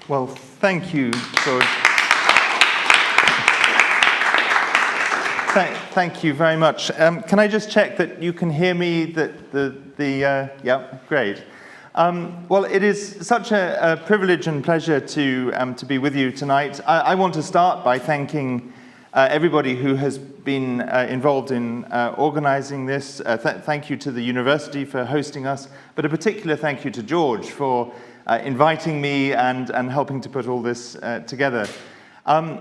Well, thank you, George. Thank you very much. Can I just check that you can hear me? Yeah, great. Well, it is such a privilege and pleasure to be with you tonight. I want to start by thanking everybody who has been involved in organizing this. Thank you to the university for hosting us, but a particular thank you to George for inviting me and helping to put all this together. And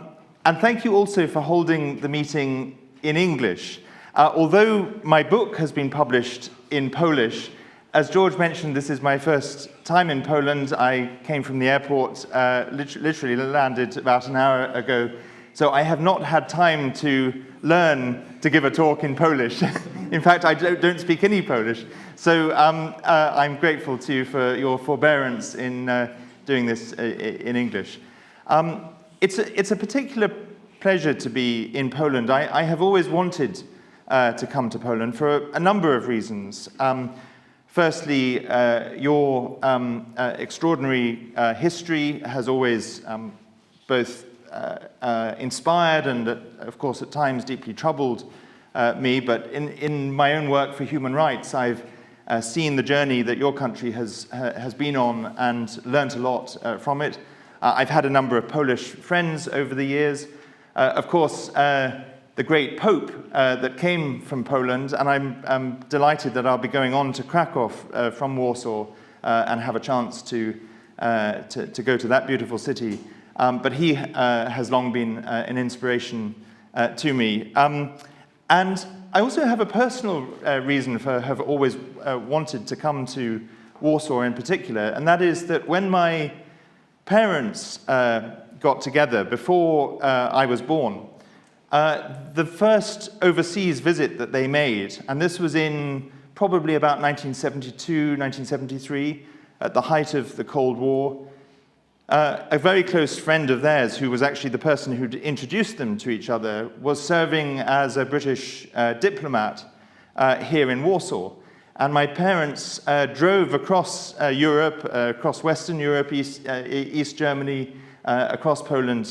thank you also for holding the meeting in English. Although my book has been published in Polish, as George mentioned, this is my first time in Poland. I came from the airport, literally landed about an hour ago, so I have not had time to learn to give a talk in Polish. In fact, I don't speak any Polish, so I'm grateful to you for your forbearance in doing this in English. It's a particular pleasure to be in Poland. I have always wanted to come to Poland for a number of reasons. Firstly, your extraordinary history has always both inspired and, of course, at times deeply troubled me. But in my own work for human rights, I've seen the journey that your country has been on and learnt a lot from it. I've had a number of Polish friends over the years. Of course, the great Pope that came from Poland, and I'm delighted that I'll be going on to Krakow from Warsaw and have a chance to go to that beautiful city. But he has long been an inspiration to me. And I also have a personal reason for have always wanted to come to Warsaw in particular, and that is that when my parents got together before I was born, the first overseas visit that they made, and this was in probably about 1972, 1973, at the height of the Cold War, a very close friend of theirs, who was actually the person who introduced them to each other, was serving as a British diplomat here in Warsaw. And my parents drove across Europe, across Western Europe, East Germany, across Poland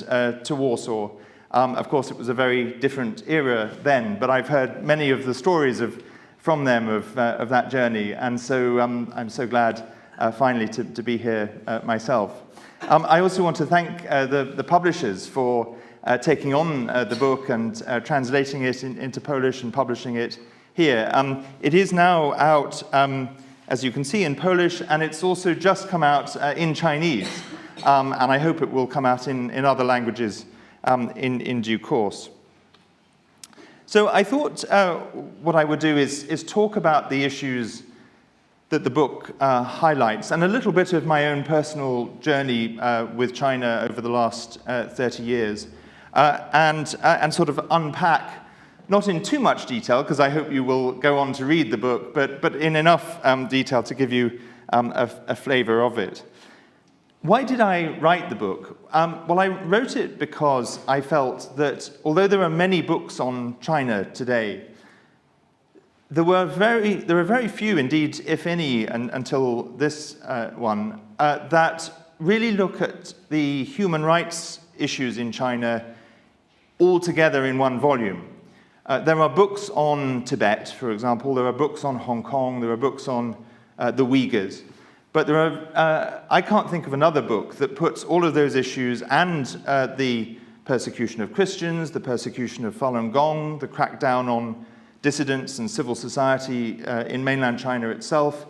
to Warsaw. Of course, it was a very different era then, but I've heard many of the stories from them of that journey, and so I'm so glad finally to be here myself. I also want to thank the publishers for taking on the book and translating it into Polish and publishing it here. It is now out, as you can see, in Polish, and it's also just come out in Chinese, and I hope it will come out in other languages in due course. So I thought what I would do is talk about the issues that the book highlights, and a little bit of my own personal journey with China over the last 30 years, and sort of unpack, not in too much detail, because I hope you will go on to read the book, but in enough detail to give you a flavor of it. Why did I write the book? Well, I wrote it because I felt that although there are many books on China today, there are very few, indeed, if any, until this one, that really look at the human rights issues in China all together in one volume. There are books on Tibet, for example. There are books on Hong Kong. There are books on the Uyghurs. But I can't think of another book that puts all of those issues and the persecution of Christians, the persecution of Falun Gong, the crackdown on dissidents and civil society in mainland China itself,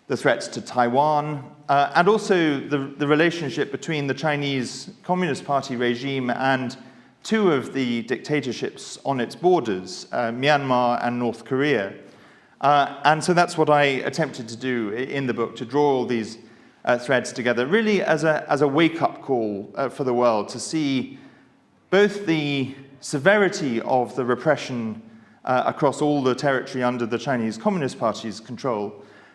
the threats to Taiwan, and also the relationship between the Chinese Communist Party regime and two of the dictatorships on its borders, Myanmar and North Korea. And so that's what I attempted to do in the book, to draw all these threads together, really as a wake-up call for the world to see both the severity of the repression across all the territory under the Chinese Communist Party's control,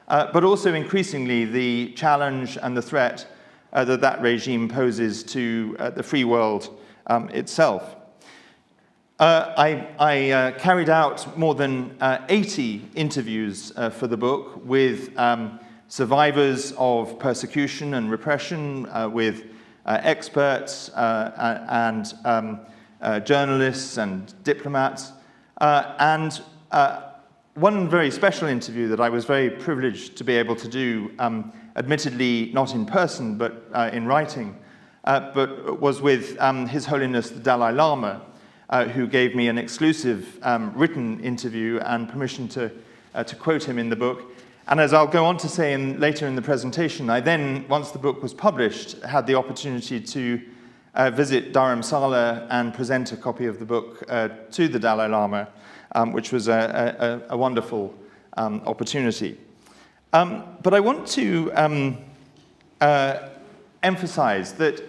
but also increasingly the challenge and the threat that regime poses to the free world itself. I carried out more than 80 interviews for the book with survivors of persecution and repression, with experts and journalists and diplomats. And one very special interview that I was very privileged to be able to do, admittedly not in person but in writing, but was with His Holiness the Dalai Lama, who gave me an exclusive written interview and permission to quote him in the book. And as I'll go on to say later in the presentation, I then, once the book was published, had the opportunity to visit Dharamsala and present a copy of the book to the Dalai Lama, which was a wonderful opportunity. But I want to emphasize that,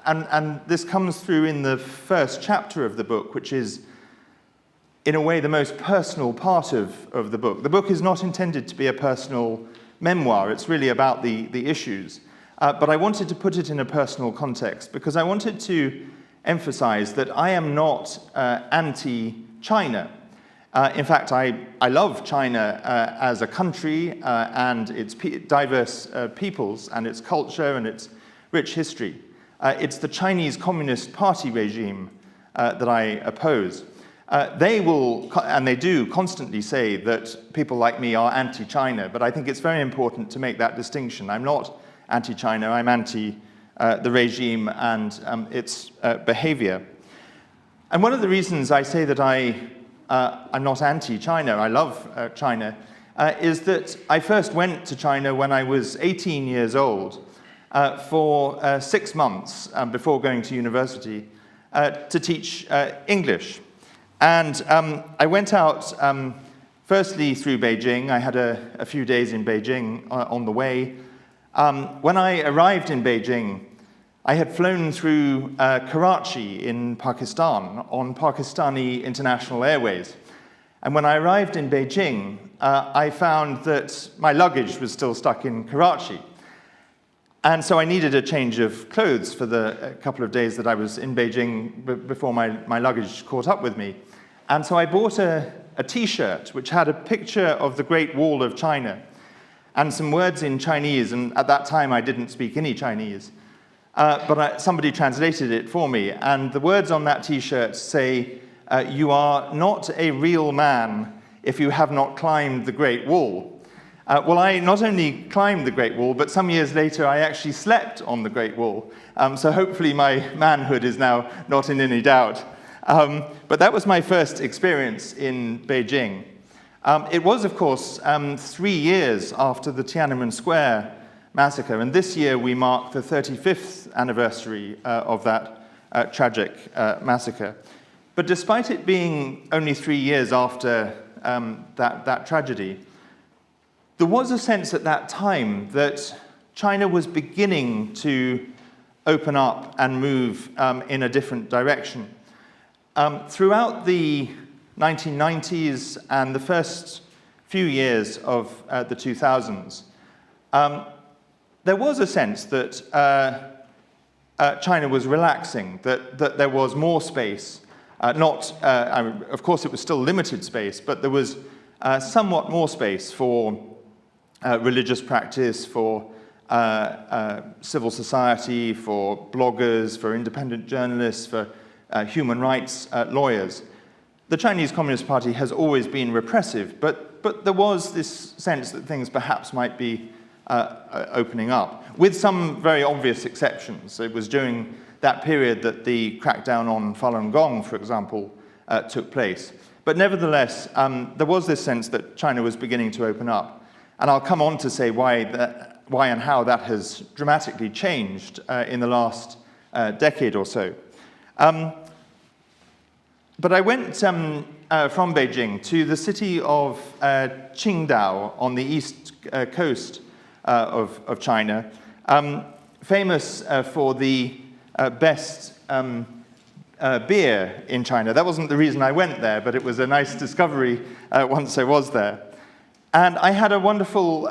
and this comes through in the first chapter of the book, which is in a way the most personal part of the book. The book is not intended to be a personal memoir, it's really about the issues. But I wanted to put it in a personal context because I wanted to emphasize that I am not anti-China. In fact, I love China as a country and its diverse peoples and its culture and its rich history. It's the Chinese Communist Party regime that I oppose. They will, and they do constantly say that people like me are anti-China, but I think it's very important to make that distinction. I'm not anti-China, I'm anti the regime and its behavior. And one of the reasons I say that I'm not anti-China, I love China, is that I first went to China when I was 18 years old for 6 months before going to university to teach English. And I went out firstly through Beijing. I had a few days in Beijing on the way. When I arrived in Beijing, I had flown through Karachi in Pakistan on Pakistani International Airways. And when I arrived in Beijing, I found that my luggage was still stuck in Karachi. And so I needed a change of clothes for the couple of days that I was in Beijing before my luggage caught up with me. And so I bought a T-shirt which had a picture of the Great Wall of China and some words in Chinese, and at that time I didn't speak any Chinese. But somebody translated it for me, and the words on that T-shirt say, "You are not a real man if you have not climbed the Great Wall." Well, I not only climbed the Great Wall, but some years later I actually slept on the Great Wall. So hopefully my manhood is now not in any doubt. But that was my first experience in Beijing. It was, of course, 3 years after the Tiananmen Square massacre, and this year we mark the 35th anniversary of that tragic massacre. But despite it being only 3 years after that tragedy, there was a sense at that time that China was beginning to open up and move in a different direction. Throughout the 1990s and the first few years of the 2000s, there was a sense that China was relaxing, that there was more space. Of course, it was still limited space, but there was somewhat more space for religious practice, for civil society, for bloggers, for independent journalists, for human rights lawyers. The Chinese Communist Party has always been repressive, but there was this sense that things perhaps might be opening up, with some very obvious exceptions. It was during that period that the crackdown on Falun Gong, for example, took place. But nevertheless, there was this sense that China was beginning to open up. And I'll come on to say why and how that has dramatically changed in the last decade or so. But I went from Beijing to the city of Qingdao on the east coast of China, famous for the best beer in China. That wasn't the reason I went there, but it was a nice discovery once I was there. And I had a wonderful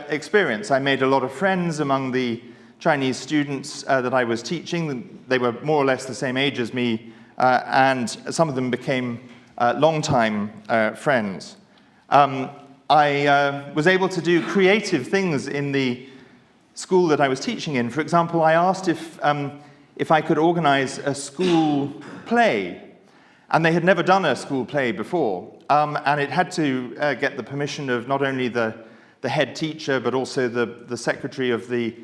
experience. I made a lot of friends among the Chinese students that I was teaching. They were more or less the same age as me, and some of them became longtime friends. I was able to do creative things in the school that I was teaching in. For example, I asked if I could organize a school play, and they had never done a school play before, and it had to get the permission of not only the head teacher, but also the secretary of the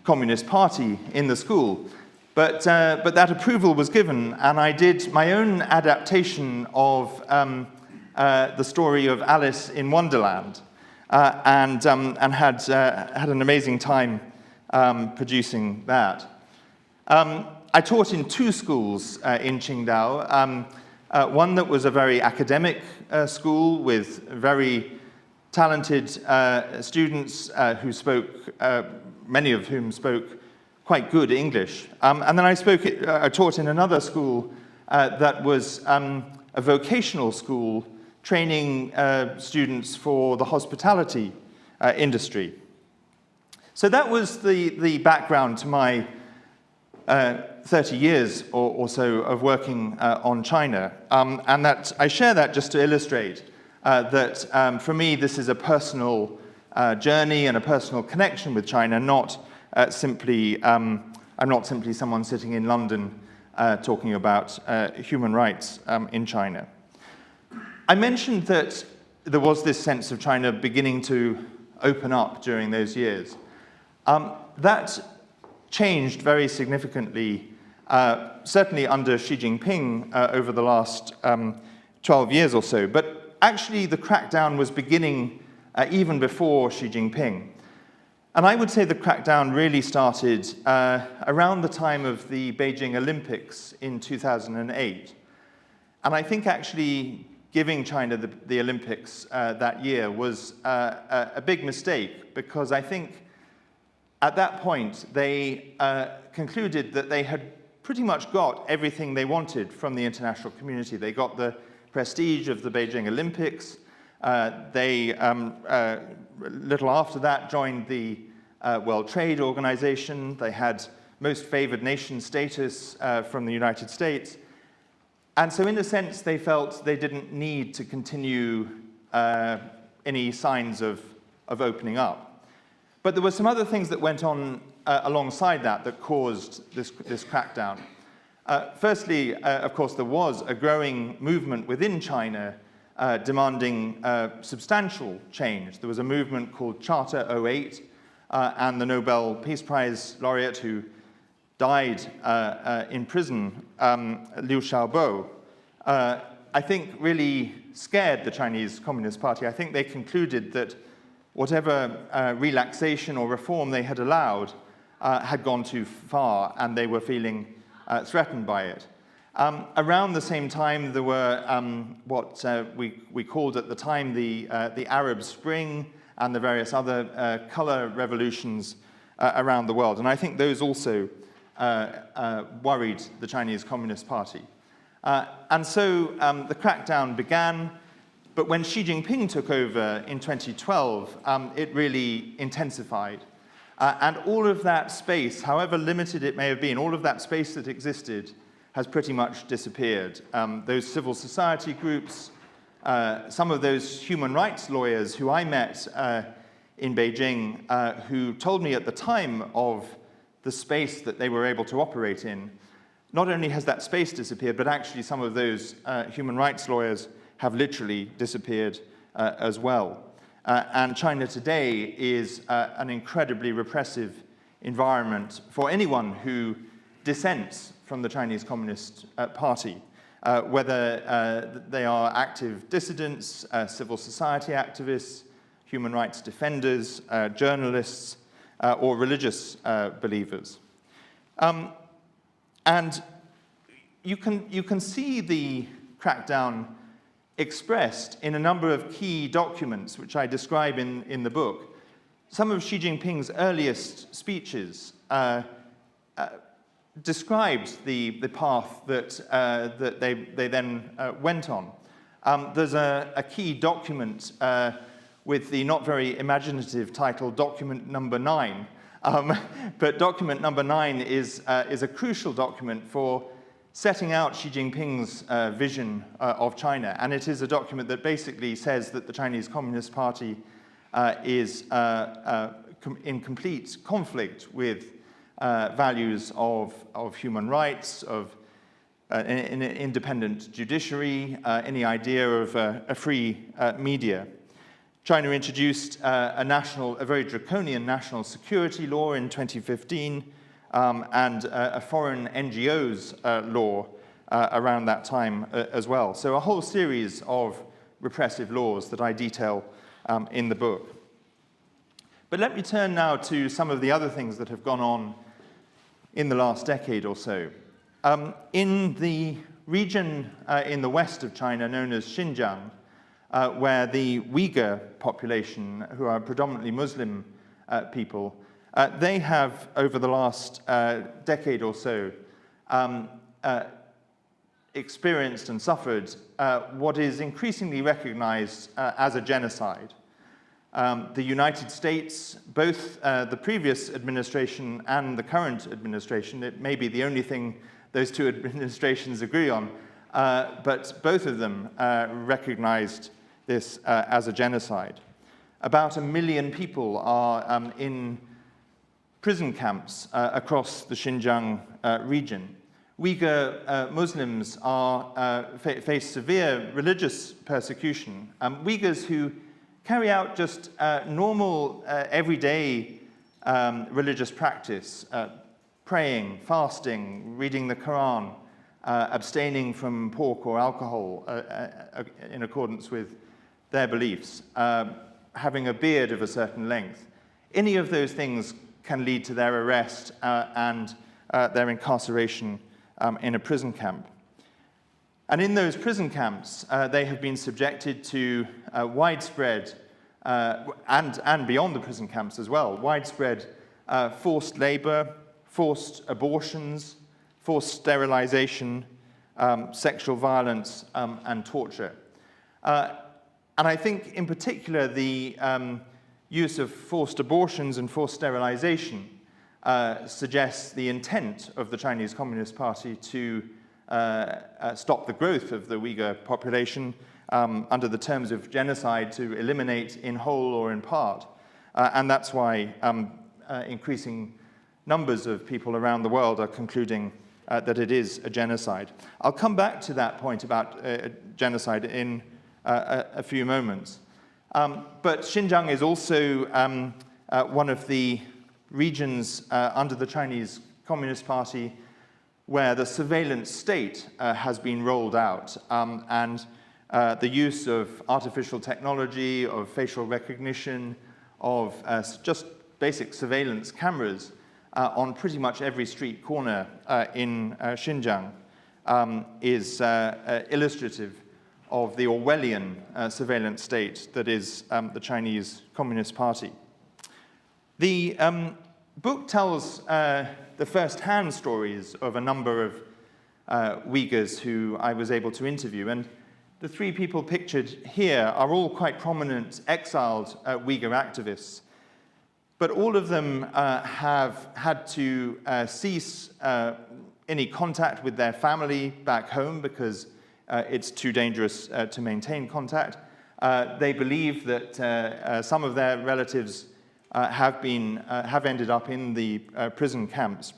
Communist Party in the school. But that approval was given, and I did my own adaptation of the story of Alice in Wonderland, and had an amazing time producing that. I taught in two schools in Qingdao, one that was a very academic school with very talented students who spoke, many of whom spoke quite good English. And then I taught in another school that was a vocational school training students for the hospitality industry. So that was the background to my 30 years or so of working on China. And that I share that just to illustrate that for me this is a personal journey and a personal connection with China, not simply, I'm not simply someone sitting in London talking about human rights in China. I mentioned that there was this sense of China beginning to open up during those years. That changed very significantly, certainly under Xi Jinping over the last 12 years or so, but actually the crackdown was beginning even before Xi Jinping. And I would say the crackdown really started around the time of the Beijing Olympics in 2008. And I think actually giving China the Olympics that year was a big mistake, because I think at that point they concluded that they had pretty much got everything they wanted from the international community. They got the prestige of the Beijing Olympics. They, little after that, joined the World Trade Organization. They had most favored nation status from the United States. And so in a sense, they felt they didn't need to continue any signs of opening up. But there were some other things that went on alongside that caused this crackdown. Firstly, of course, there was a growing movement within China demanding substantial change. There was a movement called Charter 08, and the Nobel Peace Prize laureate who died in prison, Liu Xiaobo, I think really scared the Chinese Communist Party. I think they concluded that whatever relaxation or reform they had allowed had gone too far, and they were feeling threatened by it. Around the same time, there were what we called at the time the Arab Spring and the various other color revolutions around the world. And I think those also worried the Chinese Communist Party. And so the crackdown began, but when Xi Jinping took over in 2012, it really intensified. And all of that space, however limited it may have been, all of that space that existed has pretty much disappeared. Those civil society groups, some of those human rights lawyers who I met in Beijing, who told me at the time of the space that they were able to operate in, not only has that space disappeared, but actually some of those human rights lawyers have literally disappeared as well. And China today is an incredibly repressive environment for anyone who dissents from the Chinese Communist Party, whether they are active dissidents, civil society activists, human rights defenders, journalists, or religious believers. And you can see the crackdown expressed in a number of key documents, which I describe in the book. Some of Xi Jinping's earliest speeches described the path that they then went on. There's a key document with the not very imaginative title, Document Number 9. But Document Number 9 is a crucial document for setting out Xi Jinping's vision of China. And it is a document that basically says that the Chinese Communist Party is in complete conflict with values of human rights, of an independent judiciary, any idea of a free media. China introduced a very draconian national security law in 2015 and a foreign NGOs law around that time as well. So a whole series of repressive laws that I detail in the book. But let me turn now to some of the other things that have gone on in the last decade or so. In the region in the west of China known as Xinjiang, where the Uyghur population, who are predominantly Muslim people, they have, over the last decade or so, experienced and suffered what is increasingly recognized as a genocide. The United States, both the previous administration and the current administration, it may be the only thing those two administrations agree on, but both of them recognized this as a genocide. About 1 million people are in prison camps across the Xinjiang region. Uyghur Muslims face severe religious persecution. Uyghurs who carry out just normal, everyday religious practice, praying, fasting, reading the Quran, abstaining from pork or alcohol in accordance with their beliefs, having a beard of a certain length. Any of those things can lead to their arrest and their incarceration in a prison camp. And in those prison camps, they have been subjected to widespread, and beyond the prison camps as well, widespread forced labor, forced abortions, forced sterilization, sexual violence, and torture. And I think, in particular, the use of forced abortions and forced sterilization suggests the intent of the Chinese Communist Party to stop the growth of the Uyghur population under the terms of genocide, to eliminate in whole or in part. And that's why increasing numbers of people around the world are concluding that it is a genocide. I'll come back to that point about genocide in a few moments. But Xinjiang is also one of the regions under the Chinese Communist Party where the surveillance state has been rolled out, and the use of artificial technology, of facial recognition, of just basic surveillance cameras on pretty much every street corner in Xinjiang is illustrative of the Orwellian surveillance state that is the Chinese Communist Party. The book tells the first-hand stories of a number of Uyghurs who I was able to interview, and the three people pictured here are all quite prominent exiled Uyghur activists, but all of them have had to cease any contact with their family back home because it's too dangerous to maintain contact. They believe that some of their relatives have ended up in the prison camps.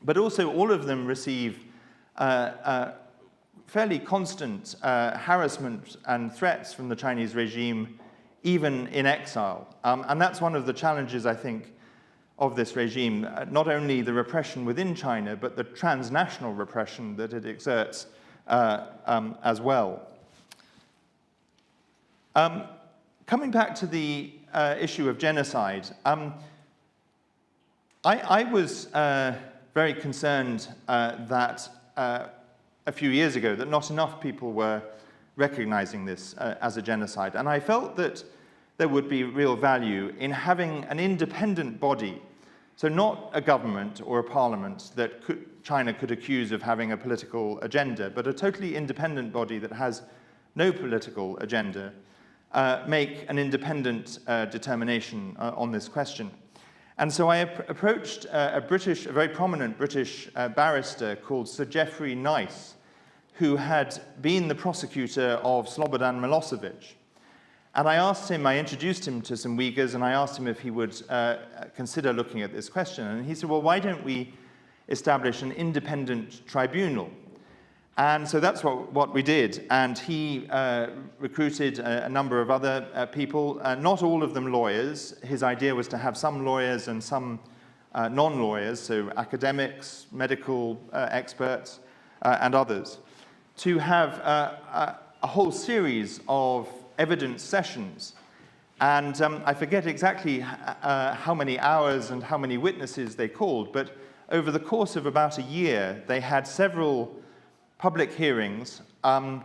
But also all of them receive fairly constant harassment and threats from the Chinese regime, even in exile. And that's one of the challenges, I think, of this regime, not only the repression within China, but the transnational repression that it exerts as well. Coming back to the issue of genocide, I was very concerned that a few years ago that not enough people were recognizing this as a genocide. And I felt that there would be real value in having an independent body, so not a government or a parliament that China could accuse of having a political agenda, but a totally independent body that has no political agenda, make an independent determination on this question. And so I approached a very prominent British barrister called Sir Geoffrey Nice, who had been the prosecutor of Slobodan Milosevic. And I introduced him to some Uyghurs, and I asked him if he would consider looking at this question. And he said, well, why don't we establish an independent tribunal? And so that's what we did. And he recruited a number of other people, not all of them lawyers. His idea was to have some lawyers and some non-lawyers, so academics, medical experts, and others, to have a whole series of evidence sessions. And I forget exactly how many hours and how many witnesses they called, but over the course of about a year, they had several public hearings and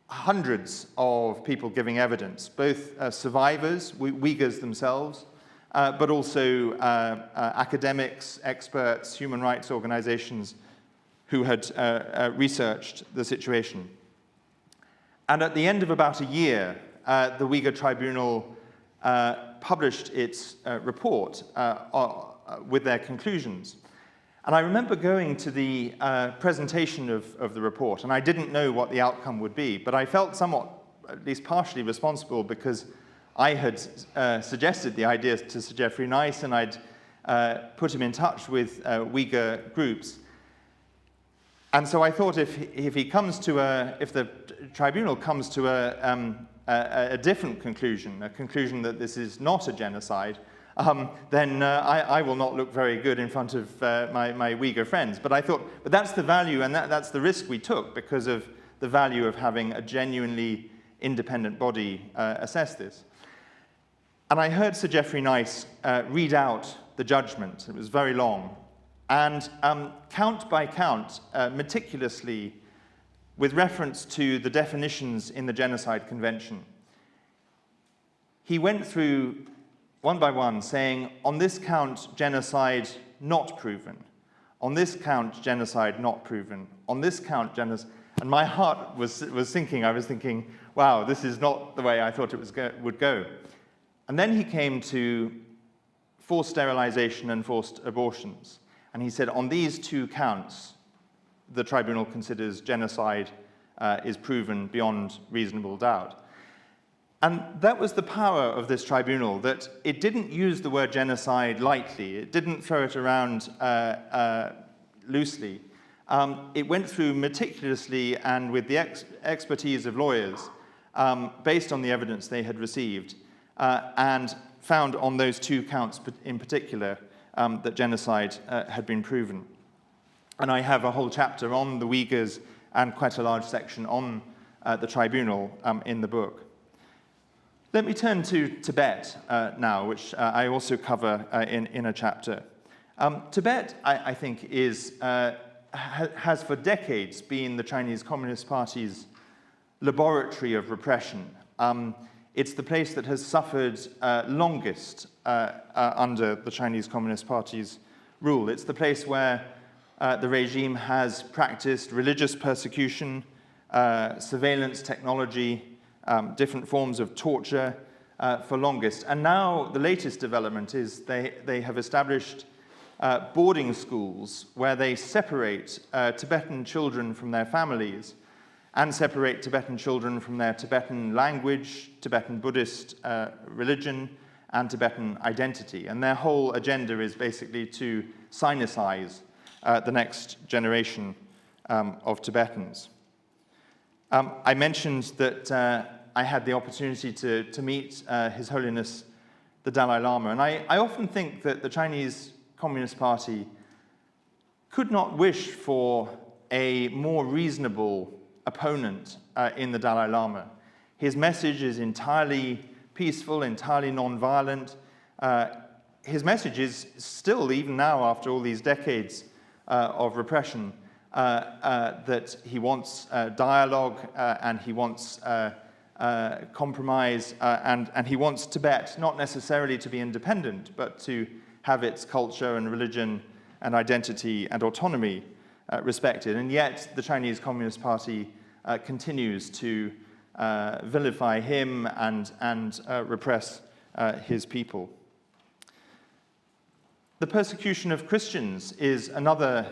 hundreds of people giving evidence, both survivors, Uyghurs themselves, but also academics, experts, human rights organizations who had researched the situation. And at the end of about a year, the Uyghur Tribunal published its report with their conclusions. And I remember going to the presentation of the report, and I didn't know what the outcome would be, but I felt somewhat, at least partially responsible, because I had suggested the idea to Sir Geoffrey Nice, and I'd put him in touch with Uyghur groups. And so I thought if the tribunal comes to a different conclusion, a conclusion that this is not a genocide, then I will not look very good in front of my Uyghur friends. But I thought, but that's the value, and that's the risk we took because of the value of having a genuinely independent body assess this. And I heard Sir Geoffrey Nice read out the judgment. It was very long. And count by count, meticulously, with reference to the definitions in the Genocide Convention, he went through one by one saying, on this count, genocide not proven. On this count, genocide not proven. On this count, genocide. And my heart was sinking. I was thinking, wow, this is not the way I thought it would go. And then he came to forced sterilization and forced abortions. And he said, on these two counts, the tribunal considers genocide is proven beyond reasonable doubt. And that was the power of this tribunal, that it didn't use the word genocide lightly. It didn't throw it around loosely. It went through meticulously and with the expertise of lawyers, based on the evidence they had received, and found on those two counts in particular that genocide had been proven. And I have a whole chapter on the Uyghurs and quite a large section on the tribunal in the book. Let me turn to Tibet now, which I also cover in a chapter. Tibet, I think, has for decades been the Chinese Communist Party's laboratory of repression. It's the place that has suffered longest under the Chinese Communist Party's rule. It's the place where the regime has practiced religious persecution, surveillance technology, different forms of torture for longest. And now the latest development is they have established boarding schools where they separate Tibetan children from their families and separate Tibetan children from their Tibetan language, Tibetan Buddhist religion, and Tibetan identity. And their whole agenda is basically to sinicize the next generation of Tibetans. I mentioned that I had the opportunity to meet His Holiness the Dalai Lama, and I often think that the Chinese Communist Party could not wish for a more reasonable opponent in the Dalai Lama. His message is entirely peaceful, entirely non-violent. His message is still, even now, after all these decades of repression, that he wants dialogue and he wants compromise and he wants Tibet not necessarily to be independent, but to have its culture and religion and identity and autonomy respected. And yet the Chinese Communist Party continues to vilify him and repress his people. The persecution of Christians is another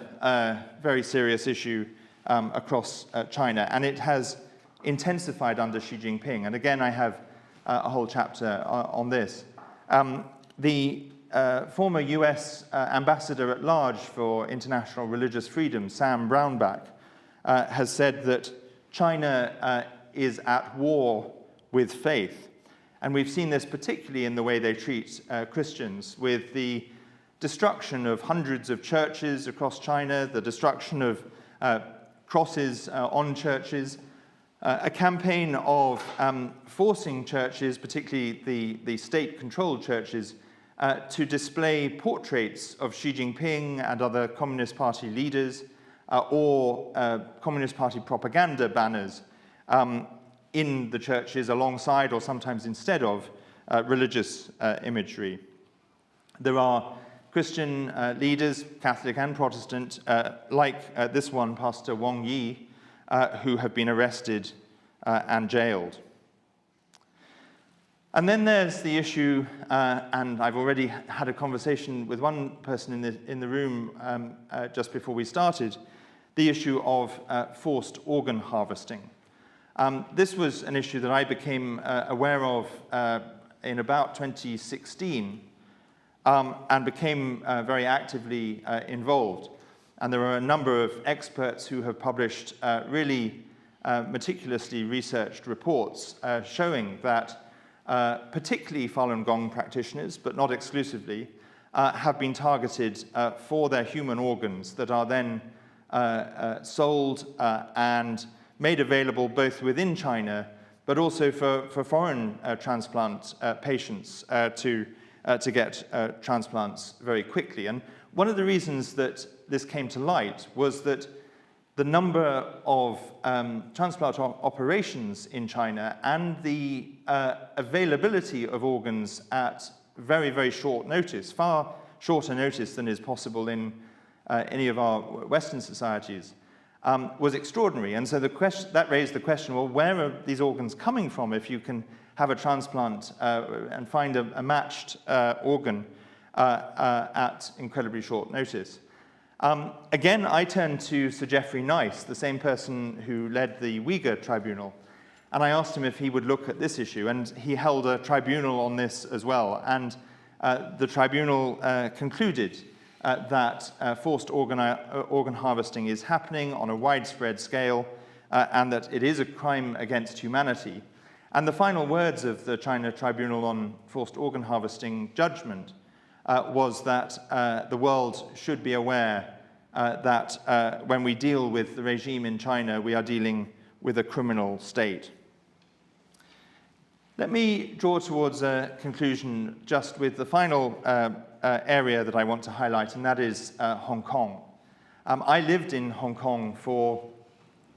very serious issue across China, and it has intensified under Xi Jinping. And again, I have a whole chapter on this. The former US ambassador at large for international religious freedom, Sam Brownback, has said that China is at war with faith. And we've seen this particularly in the way they treat Christians, with the destruction of hundreds of churches across China, the destruction of crosses on churches, a campaign of forcing churches, particularly the state-controlled churches, to display portraits of Xi Jinping and other Communist Party leaders or Communist Party propaganda banners in the churches alongside or sometimes instead of religious imagery. There are Christian leaders, Catholic and Protestant, like this one, Pastor Wang Yi, who have been arrested and jailed. And then there's the issue, and I've already had a conversation with one person in the room just before we started, the issue of forced organ harvesting. This was an issue that I became aware of in about 2016 and became very actively involved. And there are a number of experts who have published really meticulously researched reports showing that particularly Falun Gong practitioners, but not exclusively, have been targeted for their human organs that are then sold and made available both within China, but also for foreign transplant patients to get transplants very quickly. And one of the reasons that this came to light was that the number of transplant operations in China and the availability of organs at very, very short notice, far shorter notice than is possible in any of our Western societies, was extraordinary. And so that raised the question, well, where are these organs coming from if you can have a transplant and find a matched organ at incredibly short notice? Again, I turned to Sir Geoffrey Nice, the same person who led the Uyghur tribunal, and I asked him if he would look at this issue, and he held a tribunal on this as well. And the tribunal concluded that forced organ harvesting is happening on a widespread scale and that it is a crime against humanity. And the final words of the China Tribunal on Forced Organ Harvesting judgment was that the world should be aware that when we deal with the regime in China, we are dealing with a criminal state. Let me draw towards a conclusion just with the final area that I want to highlight, and that is Hong Kong. I lived in Hong Kong for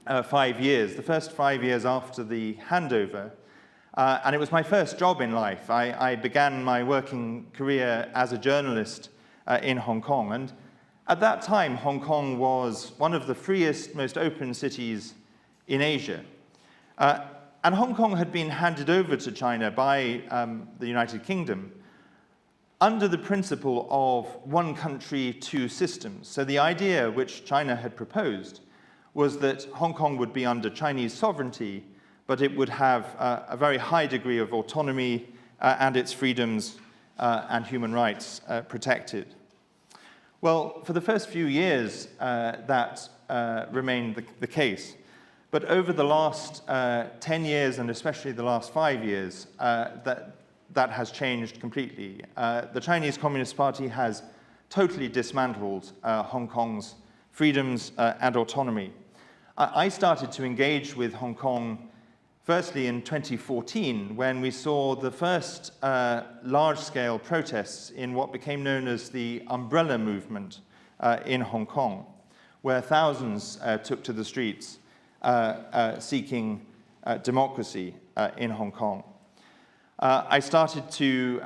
5 years, the first 5 years after the handover, and it was my first job in life. I began my working career as a journalist in Hong Kong, and at that time, Hong Kong was one of the freest, most open cities in Asia. And Hong Kong had been handed over to China by the United Kingdom under the principle of one country, two systems. So the idea which China had proposed was that Hong Kong would be under Chinese sovereignty, but it would have a very high degree of autonomy and its freedoms and human rights protected. Well, for the first few years, that remained the case. But over the last 10 years, and especially the last 5 years, that has changed completely. The Chinese Communist Party has totally dismantled Hong Kong's freedoms and autonomy. I started to engage with Hong Kong firstly in 2014, when we saw the first large-scale protests in what became known as the Umbrella Movement in Hong Kong, where thousands took to the streets seeking democracy in Hong Kong. I started to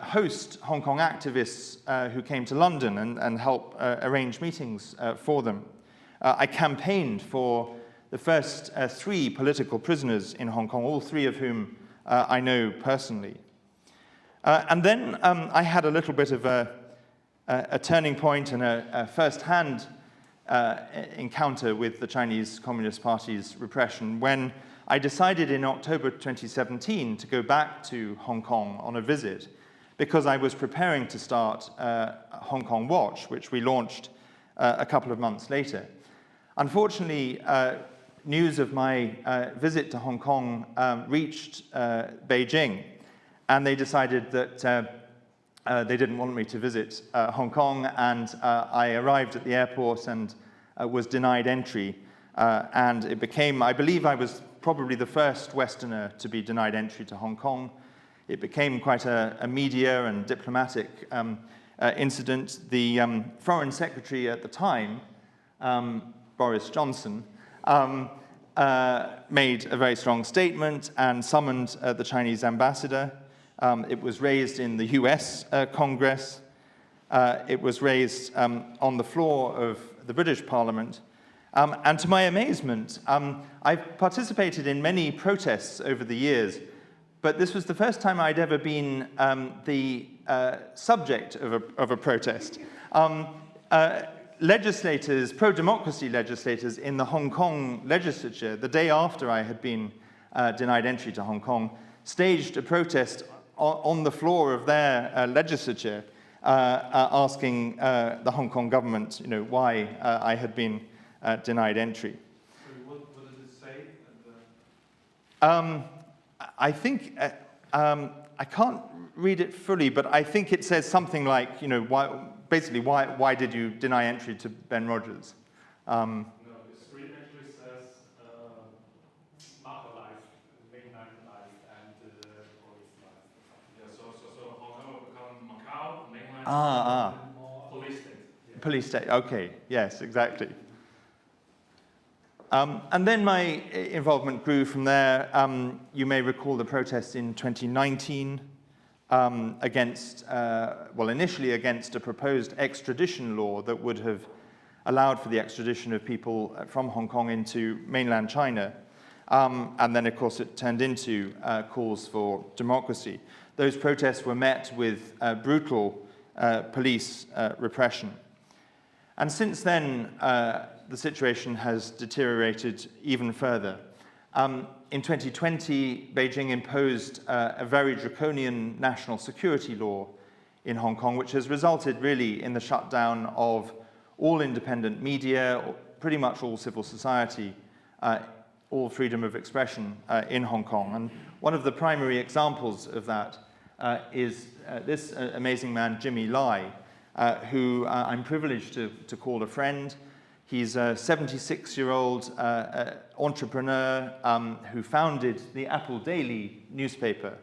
host Hong Kong activists who came to London and help arrange meetings for them. I campaigned for the first 3 political prisoners in Hong Kong, all 3 of whom I know personally. And then I had a little bit of a turning point and a first-hand encounter with the Chinese Communist Party's repression when I decided in October 2017 to go back to Hong Kong on a visit because I was preparing to start Hong Kong Watch, which we launched a couple of months later. Unfortunately, news of my visit to Hong Kong reached Beijing, and they decided that they didn't want me to visit Hong Kong, and I arrived at the airport and was denied entry. And it became, I believe I was probably the first Westerner to be denied entry to Hong Kong. It became quite a media and diplomatic incident. The Foreign Secretary at the time, Boris Johnson, made a very strong statement and summoned the Chinese ambassador. It was raised in the US Congress. It was raised on the floor of the British Parliament. And to my amazement, I've participated in many protests over the years, but this was the first time I'd ever been the subject of a protest. Legislators, pro-democracy legislators in the Hong Kong legislature, the day after I had been denied entry to Hong Kong, staged a protest on the floor of their legislature, asking the Hong Kong government, why I had been denied entry. What did it say? I think, I can't read it fully, but I think it says something like, why did you deny entry to Ben Rogers? No, the screen actually says marginalized, mainlandized, and politicized. Yeah, so Hong Kong will become Macau, mainland, police state. Yeah. Police state, okay, yes, exactly. And then my involvement grew from there. You may recall the protests in 2019 against, initially against a proposed extradition law that would have allowed for the extradition of people from Hong Kong into mainland China. And then, of course, it turned into calls for democracy. Those protests were met with brutal police repression. And since then, the situation has deteriorated even further. In 2020, Beijing imposed a very draconian national security law in Hong Kong, which has resulted really in the shutdown of all independent media, pretty much all civil society, all freedom of expression in Hong Kong. And one of the primary examples of that is this amazing man, Jimmy Lai, who I'm privileged to call a friend. He's a 76-year-old entrepreneur who founded the Apple Daily newspaper,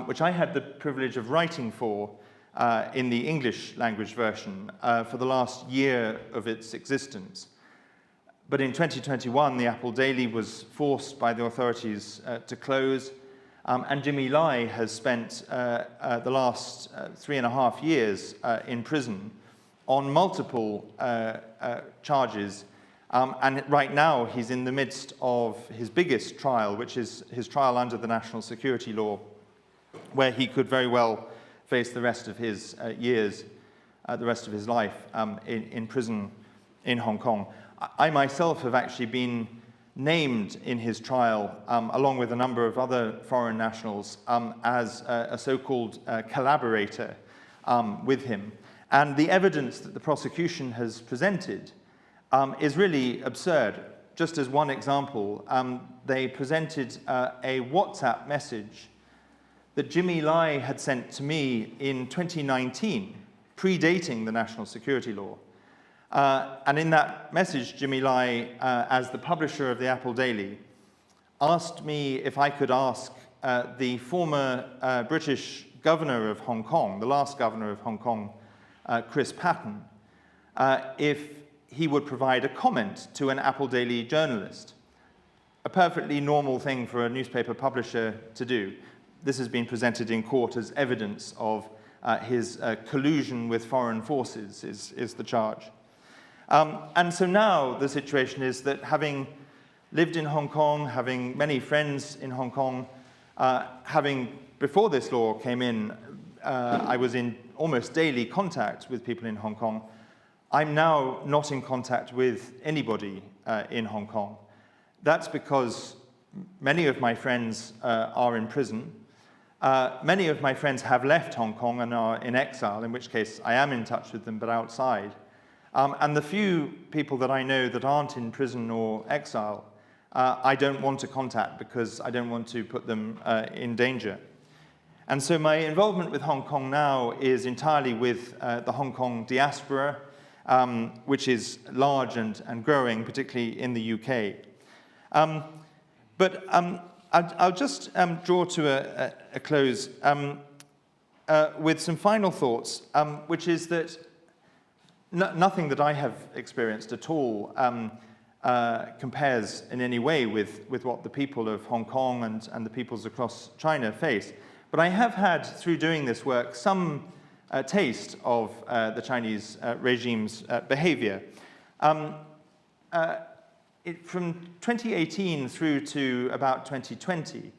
which I had the privilege of writing for in the English language version for the last year of its existence. But in 2021, the Apple Daily was forced by the authorities to close, and Jimmy Lai has spent the last 3.5 years in prison on multiple charges. And right now, he's in the midst of his biggest trial, which is his trial under the national security law, where he could very well face the rest of his years, the rest of his life in prison in Hong Kong. I myself have actually been named in his trial, along with a number of other foreign nationals, as a so-called collaborator with him. And the evidence that the prosecution has presented is really absurd. Just as one example, they presented a WhatsApp message that Jimmy Lai had sent to me in 2019, predating the national security law. And in that message, Jimmy Lai, as the publisher of the Apple Daily, asked me if I could ask the former British governor of Hong Kong, the last governor of Hong Kong, Chris Patten, if he would provide a comment to an Apple Daily journalist. A perfectly normal thing for a newspaper publisher to do. This has been presented in court as evidence of his collusion with foreign forces, is the charge. And so now the situation is that, having lived in Hong Kong, having many friends in Hong Kong, before this law came in, I was in almost daily contact with people in Hong Kong. I'm now not in contact with anybody in Hong Kong. That's because many of my friends are in prison. Many of my friends have left Hong Kong and are in exile, in which case I am in touch with them, but outside. And the few people that I know that aren't in prison or exile, I don't want to contact because I don't want to put them in danger. And so my involvement with Hong Kong now is entirely with the Hong Kong diaspora, which is large and growing, particularly in the UK. But I'll just draw to a close with some final thoughts, which is that nothing that I have experienced at all compares in any way with what the people of Hong Kong and the peoples across China face. But I have had, through doing this work, some taste of the Chinese regime's behavior. From 2018 through to about 2020,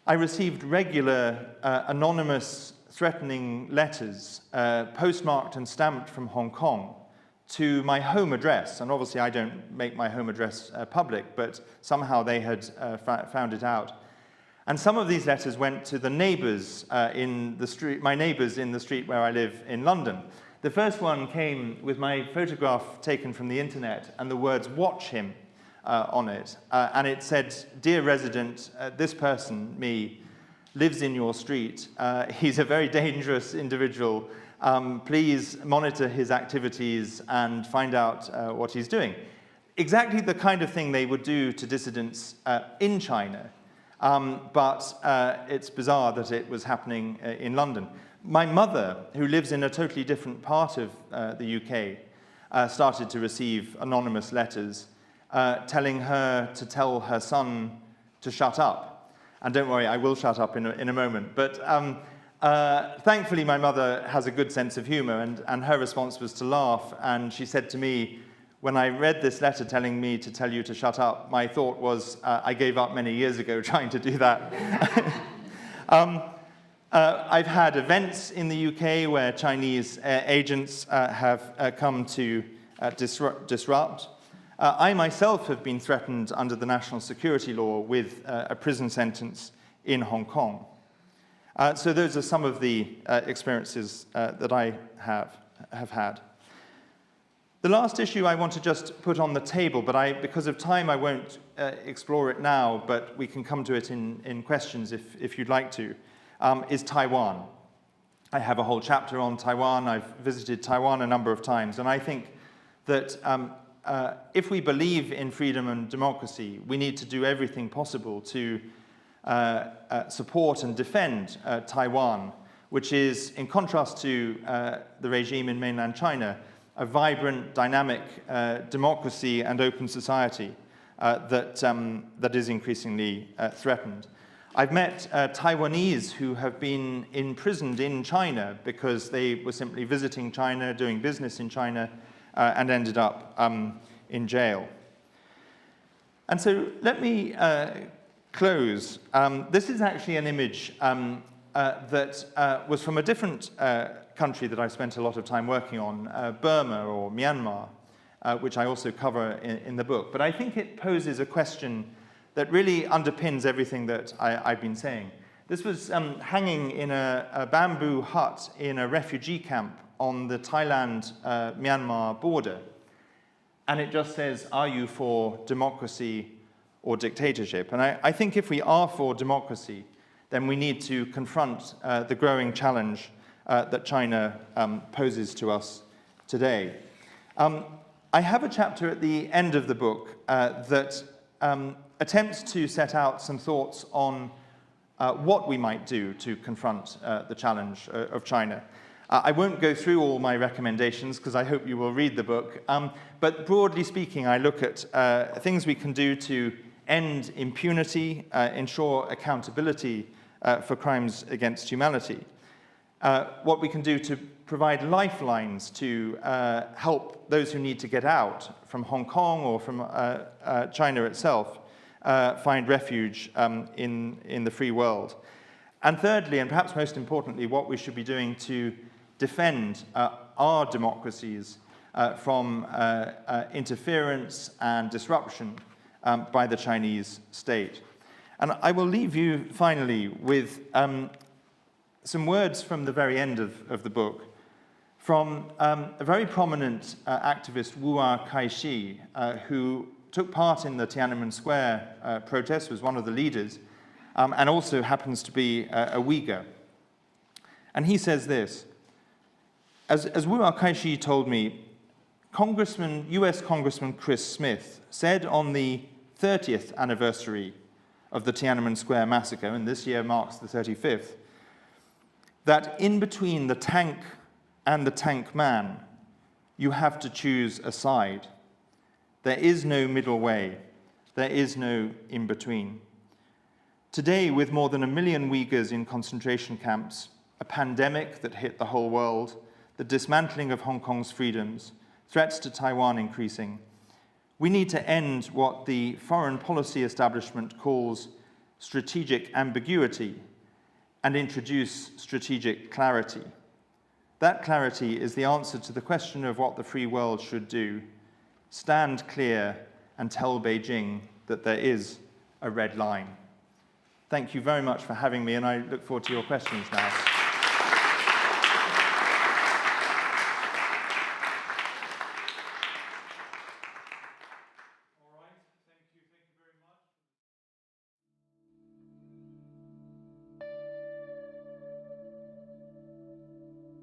I received regular anonymous threatening letters, postmarked and stamped from Hong Kong, to my home address. And obviously I don't make my home address public, but somehow they had found it out. And some of these letters went to the neighbors in the street, my neighbors in the street where I live in London. The first one came with my photograph taken from the internet and the words "watch him" on it. And it said, "Dear resident, this person, me, lives in your street. He's a very dangerous individual. Please monitor his activities and find out what he's doing." Exactly the kind of thing they would do to dissidents in China. But it's bizarre that it was happening in London. My mother, who lives in a totally different part of the UK, started to receive anonymous letters telling her to tell her son to shut up. And don't worry, I will shut up in a moment. But thankfully, my mother has a good sense of humor, and her response was to laugh. And she said to me, when I read this letter telling me to tell you to shut up, my thought was, I gave up many years ago trying to do that. I've had events in the UK where Chinese agents have come to disrupt. I myself have been threatened under the national security law with a prison sentence in Hong Kong. So those are some of the experiences that I have had. The last issue I want to just put on the table, but because of time I won't explore it now, but we can come to it in questions if you'd like to, is Taiwan. I have a whole chapter on Taiwan. I've visited Taiwan a number of times, and I think that if we believe in freedom and democracy, we need to do everything possible to support and defend Taiwan, which is, in contrast to the regime in mainland China, a vibrant, dynamic democracy and open society that is increasingly threatened. I've met Taiwanese who have been imprisoned in China because they were simply visiting China, doing business in China, and ended up in jail. And so let me close. This is actually an image that was from a different country that I spent a lot of time working on, Burma or Myanmar, which I also cover in the book. But I think it poses a question that really underpins everything that I've been saying. This was hanging in a bamboo hut in a refugee camp on the Thailand-Myanmar border. And it just says, "Are you for democracy or dictatorship?" And I think if we are for democracy, then we need to confront the growing challenge that China poses to us today. I have a chapter at the end of the book that attempts to set out some thoughts on what we might do to confront the challenge of China. I won't go through all my recommendations because I hope you will read the book, but broadly speaking, I look at things we can do to end impunity, ensure accountability for crimes against humanity, what we can do to provide lifelines to help those who need to get out from Hong Kong or from China itself find refuge in the free world. And thirdly, and perhaps most importantly, what we should be doing to defend our democracies from interference and disruption by the Chinese state. And I will leave you finally with some words from the very end of the book from a very prominent activist, Wu Kai-shi, who took part in the Tiananmen Square protest, was one of the leaders, and also happens to be a Uyghur. And he says this, as Wu Kai-shi told me, US Congressman Chris Smith said on the 30th anniversary of the Tiananmen Square massacre, and this year marks the 35th, that in between the tank and the tank man, you have to choose a side. There is no middle way. There is no in-between. Today, with more than 1 million Uyghurs in concentration camps, a pandemic that hit the whole world, the dismantling of Hong Kong's freedoms, threats to Taiwan increasing, we need to end what the foreign policy establishment calls strategic ambiguity and introduce strategic clarity. That clarity is the answer to the question of what the free world should do. Stand clear and tell Beijing that there is a red line. Thank you very much for having me, and I look forward to your questions now.